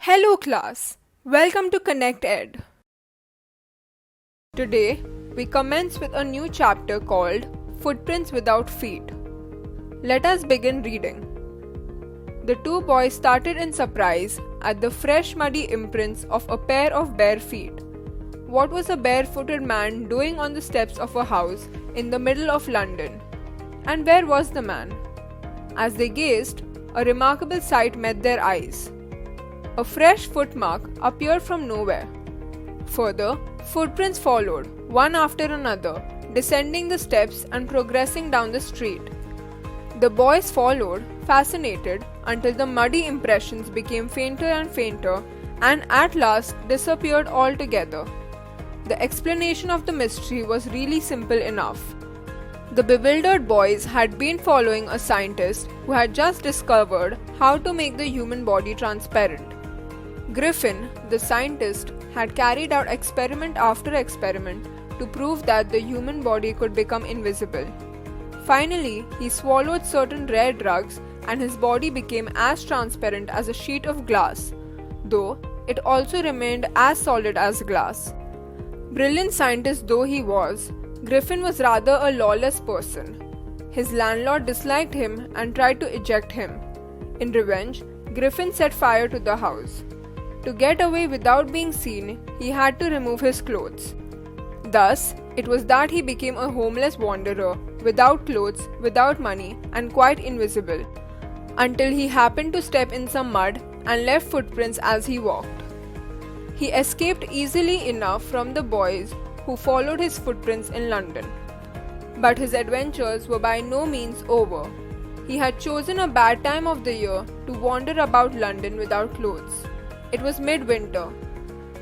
Hello class, welcome to Connect Ed. Today, we commence with a new chapter called Footprints Without Feet. Let us begin reading. The two boys started in surprise at the fresh muddy imprints of a pair of bare feet. What was a barefooted man doing on the steps of a house in the middle of London? And where was the man? As they gazed, a remarkable sight met their eyes. A fresh footmark appeared from nowhere. Further, footprints followed, one after another, descending the steps and progressing down the street. The boys followed, fascinated, until the muddy impressions became fainter and fainter and at last disappeared altogether. The explanation of the mystery was really simple enough. The bewildered boys had been following a scientist who had just discovered how to make the human body transparent. Griffin, the scientist, had carried out experiment after experiment to prove that the human body could become invisible. Finally, he swallowed certain rare drugs and his body became as transparent as a sheet of glass, though it also remained as solid as glass. Brilliant scientist though he was, Griffin was rather a lawless person. His landlord disliked him and tried to eject him. In revenge, Griffin set fire to the house. To get away without being seen, he had to remove his clothes. Thus, it was that he became a homeless wanderer, without clothes, without money, and quite invisible, until he happened to step in some mud and left footprints as he walked. He escaped easily enough from the boys who followed his footprints in London. But his adventures were by no means over. He had chosen a bad time of the year to wander about London without clothes. It was midwinter.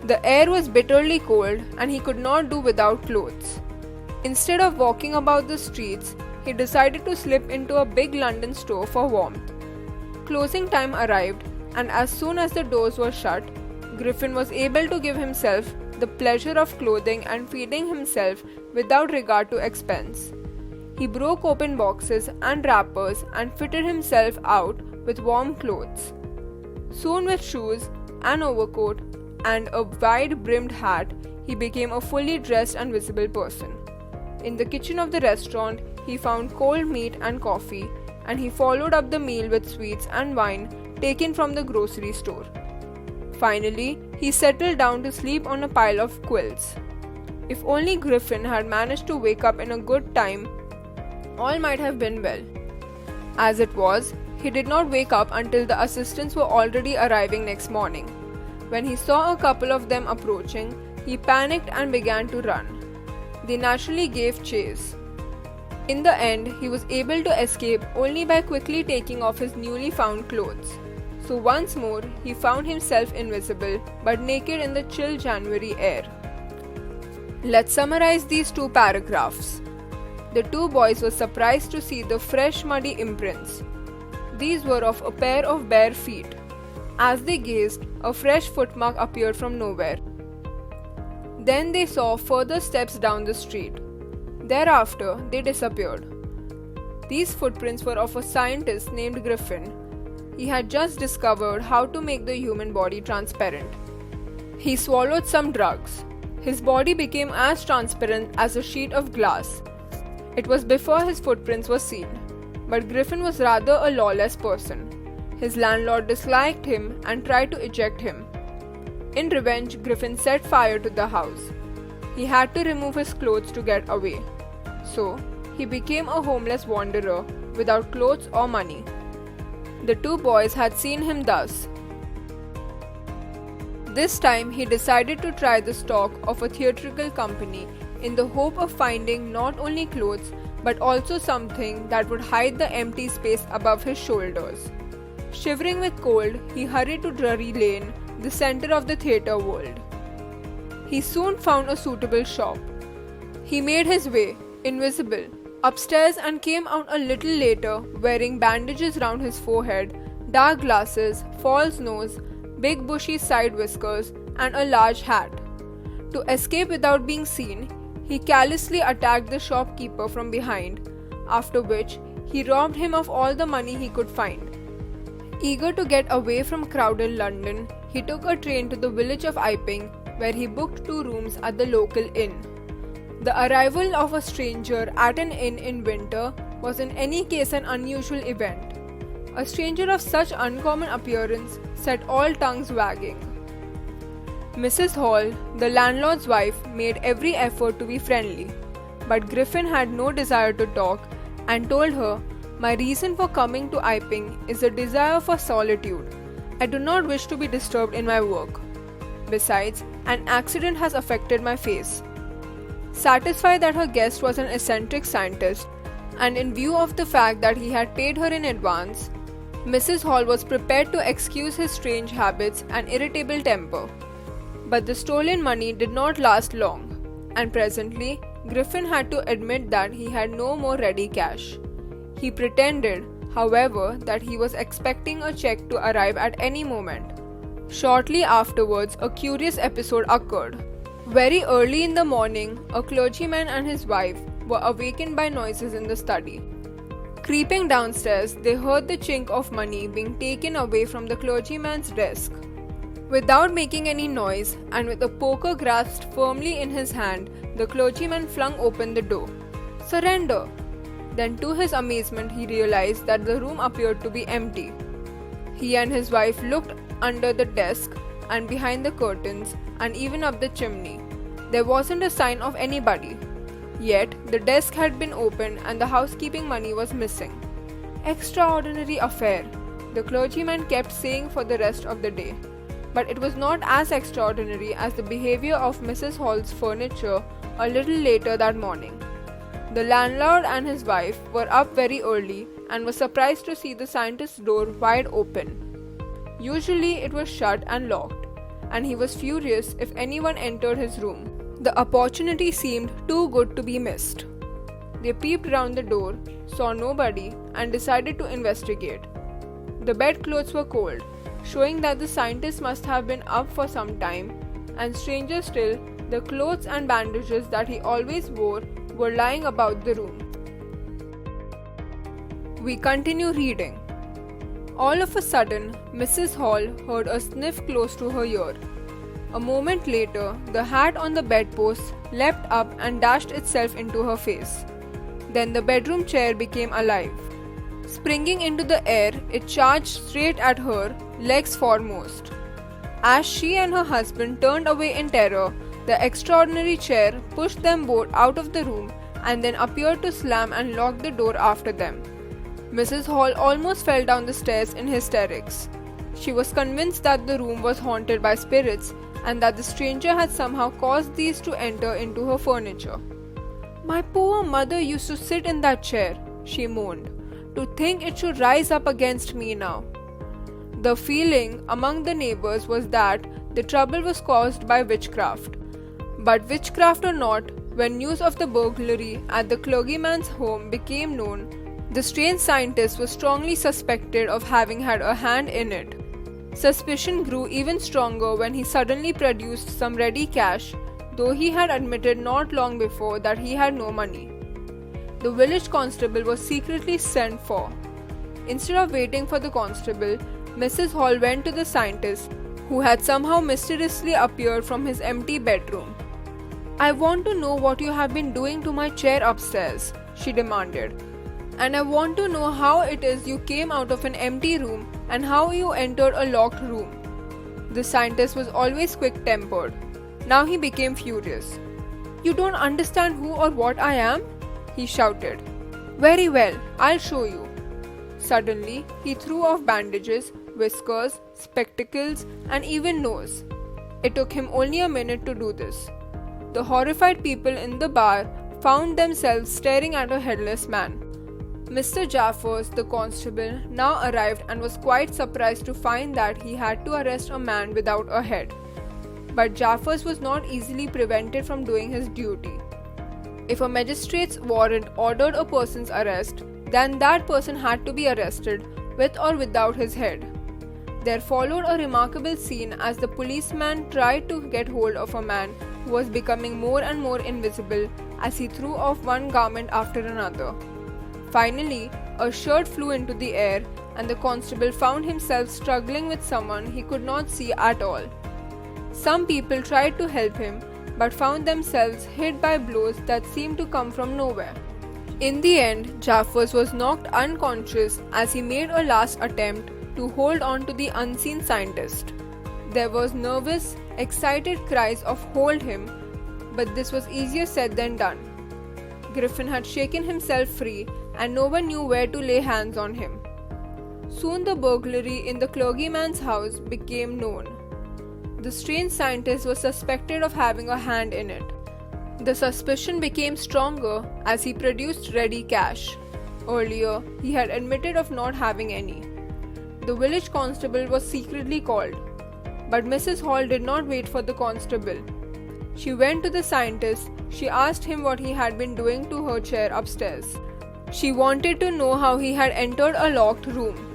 The air was bitterly cold and he could not do without clothes. Instead of walking about the streets, he decided to slip into a big London store for warmth. Closing time arrived, and as soon as the doors were shut, Griffin was able to give himself the pleasure of clothing and feeding himself without regard to expense. He broke open boxes and wrappers and fitted himself out with warm clothes. Soon, with shoes, an overcoat, and a wide-brimmed hat, he became a fully dressed and visible person. In the kitchen of the restaurant, he found cold meat and coffee, and he followed up the meal with sweets and wine taken from the grocery store. Finally, he settled down to sleep on a pile of quilts. If only Griffin had managed to wake up in a good time, all might have been well. As it was, he did not wake up until the assistants were already arriving next morning. When he saw a couple of them approaching, he panicked and began to run. They naturally gave chase. In the end, he was able to escape only by quickly taking off his newly found clothes. So once more, he found himself invisible but naked in the chill January air. Let's summarize these two paragraphs. The two boys were surprised to see the fresh muddy imprints. These were of a pair of bare feet. As they gazed, a fresh footmark appeared from nowhere. Then they saw further steps down the street. Thereafter, they disappeared. These footprints were of a scientist named Griffin. He had just discovered how to make the human body transparent. He swallowed some drugs. His body became as transparent as a sheet of glass. It was before his footprints were seen. But Griffin was rather a lawless person. His landlord disliked him and tried to eject him. In revenge, Griffin set fire to the house. He had to remove his clothes to get away. So, he became a homeless wanderer without clothes or money. The two boys had seen him thus. This time, he decided to try the stock of a theatrical company in the hope of finding not only clothes but also something that would hide the empty space above his shoulders. Shivering with cold, he hurried to Drury Lane, the center of the theatre world. He soon found a suitable shop. He made his way, invisible, upstairs and came out a little later wearing bandages round his forehead, dark glasses, false nose, big bushy side whiskers, and a large hat. To escape without being seen, he callously attacked the shopkeeper from behind, after which he robbed him of all the money he could find. Eager to get away from crowded London, He took a train to the village of Iping, where he booked 2 rooms at the local inn. The arrival of a stranger at an inn in winter was in any case an unusual event. A stranger of such uncommon appearance set all tongues wagging. Mrs. Hall, the landlord's wife, made every effort to be friendly, but Griffin had no desire to talk and told her, "My reason for coming to Iping is a desire for solitude. I do not wish to be disturbed in my work. Besides, an accident has affected my face." Satisfied that her guest was an eccentric scientist, and in view of the fact that he had paid her in advance, Mrs. Hall was prepared to excuse his strange habits and irritable temper. But the stolen money did not last long, and presently Griffin had to admit that he had no more ready cash. He pretended, however, that he was expecting a check to arrive at any moment. Shortly afterwards, a curious episode occurred. Very early in the morning, a clergyman and his wife were awakened by noises in the study. Creeping downstairs, they heard the chink of money being taken away from the clergyman's desk. Without making any noise, and with a poker grasped firmly in his hand, the clergyman flung open the door. "Surrender!" Then to his amazement he realized that the room appeared to be empty. He and his wife looked under the desk and behind the curtains and even up the chimney. There wasn't a sign of anybody. Yet the desk had been opened and the housekeeping money was missing. "Extraordinary affair," the clergyman kept saying for the rest of the day. But it was not as extraordinary as the behavior of Mrs. Hall's furniture a little later that morning. The landlord and his wife were up very early and were surprised to see the scientist's door wide open. Usually it was shut and locked, and he was furious if anyone entered his room. The opportunity seemed too good to be missed. They peeped round the door, saw nobody, and decided to investigate. The bedclothes were cold, showing that the scientist must have been up for some time, and stranger still, the clothes and bandages that he always wore were lying about the room. We continue reading. All of a sudden, Mrs. Hall heard a sniff close to her ear. A moment later, the hat on the bedpost leapt up and dashed itself into her face. Then the bedroom chair became alive. Springing into the air, it charged straight at her, legs foremost. As she and her husband turned away in terror, the extraordinary chair pushed them both out of the room and then appeared to slam and lock the door after them. Mrs. Hall almost fell down the stairs in hysterics. She was convinced that the room was haunted by spirits and that the stranger had somehow caused these to enter into her furniture. "My poor mother used to sit in that chair," she moaned. "To think it should rise up against me now." The feeling among the neighbors was that the trouble was caused by witchcraft. But witchcraft or not, when news of the burglary at the clergyman's home became known, the strange scientist was strongly suspected of having had a hand in it. Suspicion grew even stronger when he suddenly produced some ready cash, though he had admitted not long before that he had no money. The village constable was secretly sent for. Instead of waiting for the constable, Mrs. Hall went to the scientist, who had somehow mysteriously appeared from his empty bedroom. "I want to know what you have been doing to my chair upstairs," she demanded. "And I want to know how it is you came out of an empty room and how you entered a locked room." The scientist was always quick-tempered. Now he became furious. "You don't understand who or what I am?" he shouted. "Very well, I'll show you." Suddenly, he threw off bandages, whiskers, spectacles, and even nose. It took him only a minute to do this. The horrified people in the bar found themselves staring at a headless man. Mr. Jaffers, the constable, now arrived and was quite surprised to find that he had to arrest a man without a head. But Jaffers was not easily prevented from doing his duty. If a magistrate's warrant ordered a person's arrest, then that person had to be arrested, with or without his head. There followed a remarkable scene as the policeman tried to get hold of a man who was becoming more and more invisible as he threw off one garment after another. Finally, a shirt flew into the air and the constable found himself struggling with someone he could not see at all. Some people tried to help him but found themselves hit by blows that seemed to come from nowhere. In the end, Jaffers was knocked unconscious as he made a last attempt to hold on to the unseen scientist. There was nervous, excited cries of "hold him," but this was easier said than done. Griffin had shaken himself free and no one knew where to lay hands on him. Soon the burglary in the clergyman's house became known. The strange scientist was suspected of having a hand in it. The suspicion became stronger as he produced ready cash. Earlier, he had admitted of not having any. The village constable was secretly called, but Mrs. Hall did not wait for the constable. She went to the scientist. She asked him what he had been doing to her chair upstairs. She wanted to know how he had entered a locked room.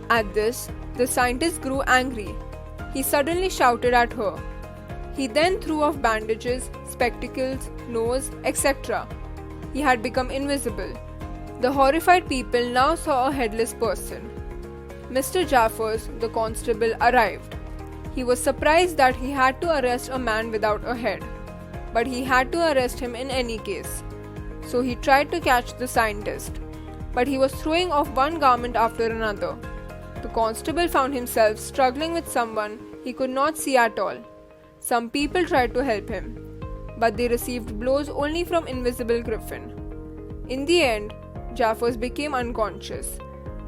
At this, the scientist grew angry. He suddenly shouted at her. He then threw off bandages, spectacles, nose, etc. He had become invisible. The horrified people now saw a headless person. Mr. Jaffers, the constable, arrived. He was surprised that he had to arrest a man without a head, but he had to arrest him in any case. So he tried to catch the scientist, but he was throwing off one garment after another. The constable found himself struggling with someone he could not see at all. Some people tried to help him, but they received blows only from invisible Griffin. In the end, Jaffers became unconscious.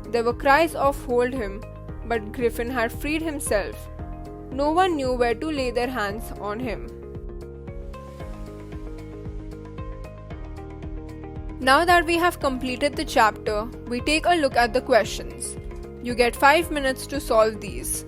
There were cries of "hold him," but Griffin had freed himself. No one knew where to lay their hands on him. Now that we have completed the chapter, we take a look at the questions. You get 5 minutes to solve these.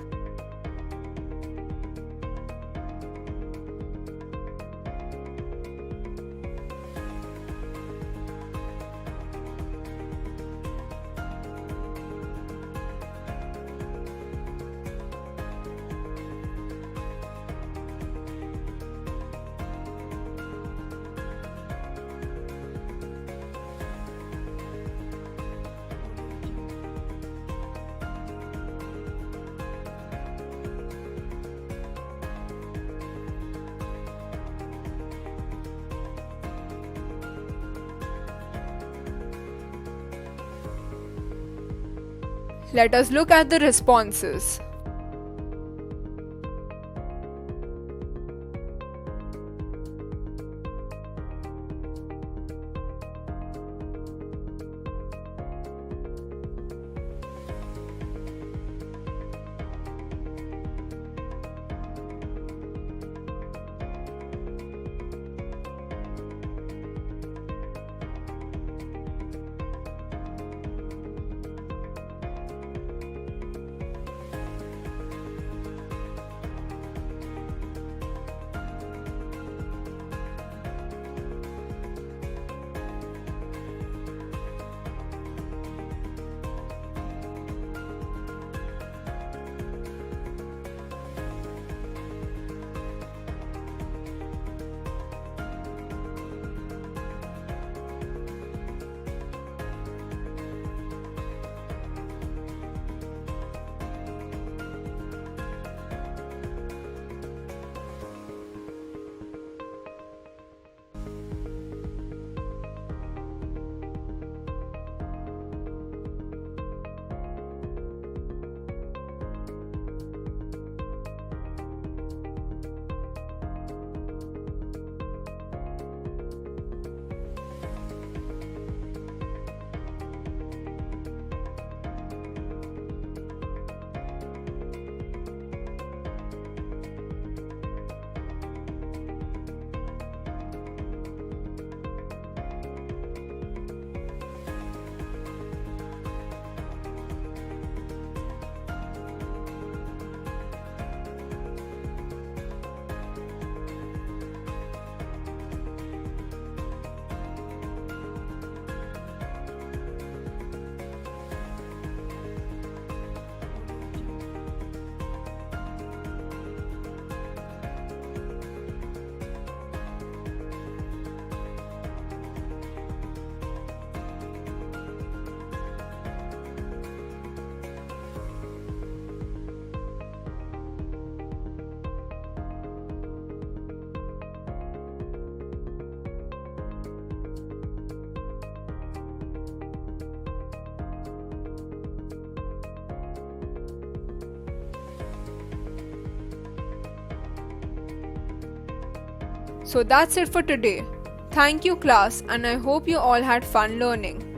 Let us look at the responses. So that's it for today. Thank you class, and I hope you all had fun learning.